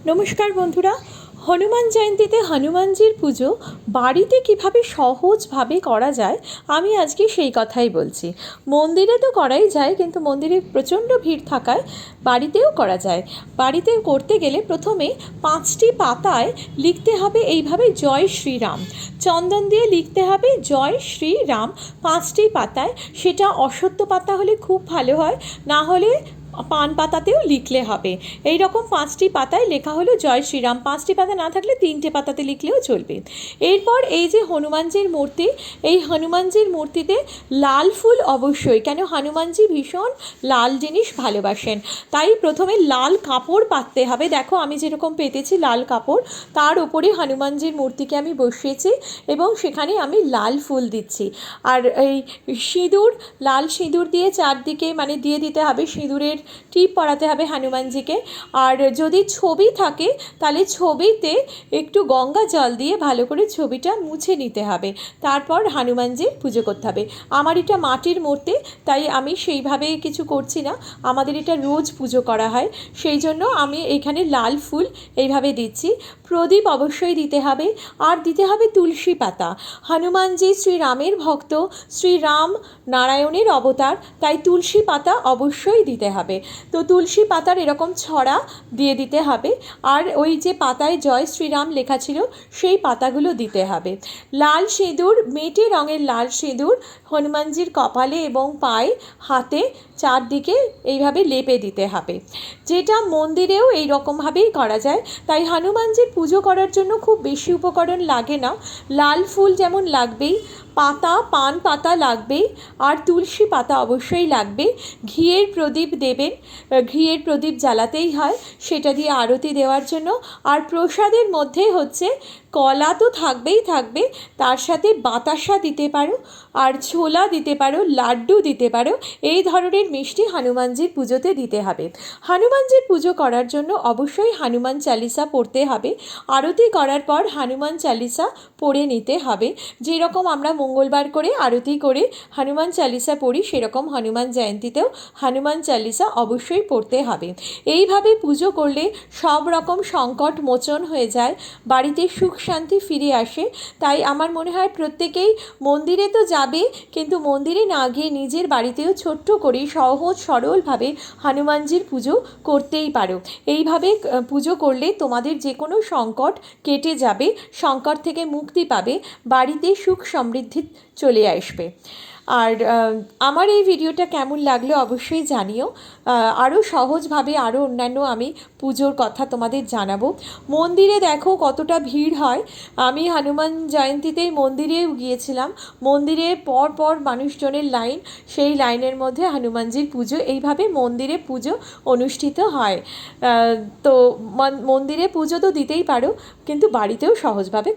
নমস্কার বন্ধুরা, হনুমান জয়ন্তীতে হনুমানজির পুজো বাড়িতে কিভাবে সহজভাবে করা যায় আমি আজকে সেই কথাই বলছি। মন্দিরে তো করাই যায়, কিন্তু মন্দিরে প্রচণ্ড ভিড় থাকায় বাড়িতেও করা যায়। বাড়িতে করতে গেলে প্রথমে 5টি পাতায় লিখতে হবে এইভাবে জয় শ্রীরাম, চন্দন দিয়ে লিখতে হবে জয় শ্রীরাম 5টি পাতায়। সেটা অশ্বত্থ পাতা হলে খুব ভালো হয়, না হলে পান পাতাতেও লিখলে হবে। এই রকম 5টি পাতায় লেখা হলো জয় শ্রীরাম। 5টি পাতা না থাকলে 3টে পাতাতে লিখলেও চলবে। এরপর এই যে হনুমানজির মূর্তি, এই হনুমানজির মূর্তিতে লাল ফুল অবশ্যই, কেন হনুমানজি ভীষণ লাল জিনিস ভালোবাসেন, তাই প্রথমে লাল কাপড় পাততে হবে। দেখো আমি যেরকম পেতেছি লাল কাপড়, তার উপরে হনুমানজির মূর্তিকে আমি বসিয়েছি এবং সেখানে আমি লাল ফুল দিচ্ছি। আর এই সিঁদুর, লাল সিঁদুর দিয়ে চারদিকে দিয়ে দিতে হবে, সিঁদুরের টিপ পরাতে হবে হনুমানজিকে। আর যদি ছবি থাকে তাহলে ছবিতে একটু গঙ্গা জল দিয়ে ভালো করে ছবিটা মুছে নিতে হবে, তারপর হনুমানজির পুজো করতে হবে। আমার এটা মাটির মূর্তি, তাই আমি সেইভাবে কিছু করছি না, আমাদের এটা রোজ পুজো করা হয়, সেই জন্য আমি এখানে লাল ফুল এইভাবে দিচ্ছি। প্রদীপ অবশ্যই দিতে হবে, আর দিতে হবে তুলসী পাতা। হনুমানজি শ্রীরামের ভক্ত, শ্রীরাম নারায়ণের অবতার, তাই তুলসী পাতা অবশ্যই দিতে হবে। তো তুলসী পাতার এরকম ছড়া দিয়ে দিতে হবে, আর ওই যে পাতায় জয় শ্রীরাম লেখা ছিল সেই পাতাগুলো দিতে হবে। লাল সিঁদুর, মেটে রঙের লাল সিঁদুর হনুমানজির কপালে এবং পায়ে, হাতে চারদিকে এইভাবে লেপে দিতে হবে, যেটা মন্দিরেও এই রকমভাবেই করা যায়। তাই হনুমানজির পুজো করার জন্য খুব বেশি উপকরণ লাগে না। লাল ফুল যেমন লাগবেই, পাতা, পান পাতা লাগবেই, আর তুলসী পাতা অবশ্যই লাগবে। ঘিয়ের প্রদীপ দেবেন, ঘিয়ের প্রদীপ জ্বালাতেই হয় সেটা দিয়ে আরতি দেওয়ার জন্য। আর প্রসাদের মধ্যে হচ্ছে কলা তো থাকবেই থাকবে, তার সাথে বাতাসা দিতে পারো, আর ছোলা দিতে পারো, লাড্ডু দিতে পারো। এই ধরনের মিষ্টি হনুমানজির পুজোতে দিতে হবে। হনুমানজির পুজো করার জন্য অবশ্যই হনুমান চালিসা পড়তে হবে। আরতি করার পর হনুমান চালিসা পড়ে নিতে হবে। যেরকম আমরা মঙ্গলবার করে আরতি করে হনুমান চালিসা পড়ি, সেরকম হনুমান জয়ন্তীতেও হনুমান চালিসা অবশ্যই পড়তে হবে। এইভাবে পুজো করলে সব রকম সংকট মোচন হয়ে যায়, বাড়িতে সুখ শান্তি ফিরে আসে। তাই আমার মনে হয় প্রত্যেকেই মন্দিরে তো যাবে, কিন্তু মন্দিরে না গিয়ে নিজের বাড়িতেও ছোট্ট করে সহজ সরলভাবে হনুমানজির পুজো করতেই পারো। এইভাবে পুজো করলে তোমাদের যে কোনো সংকট কেটে যাবে, সংকট থেকে মুক্তি পাবে, বাড়িতে সুখ সমৃদ্ধি চলে আসবে। আর আমার এই ভিডিওটা কেমন লাগলো অবশ্যই জানিও। আরও সহজভাবে আরও অন্যান্য আমি পুজোর কথা তোমাদের জানাবো। মন্দিরে দেখো কতটা ভিড় হয়। আমি হনুমান জয়ন্তীতেই মন্দিরেও গিয়েছিলাম, মন্দিরে পর পর মানুষজনের লাইন, সেই লাইনের মধ্যে হনুমানজির পুজো, এইভাবে মন্দিরে পুজো অনুষ্ঠিত হয়। তো মন্দিরে পুজো তো দিতেই পারো, কিন্তু বাড়িতেও সহজভাবে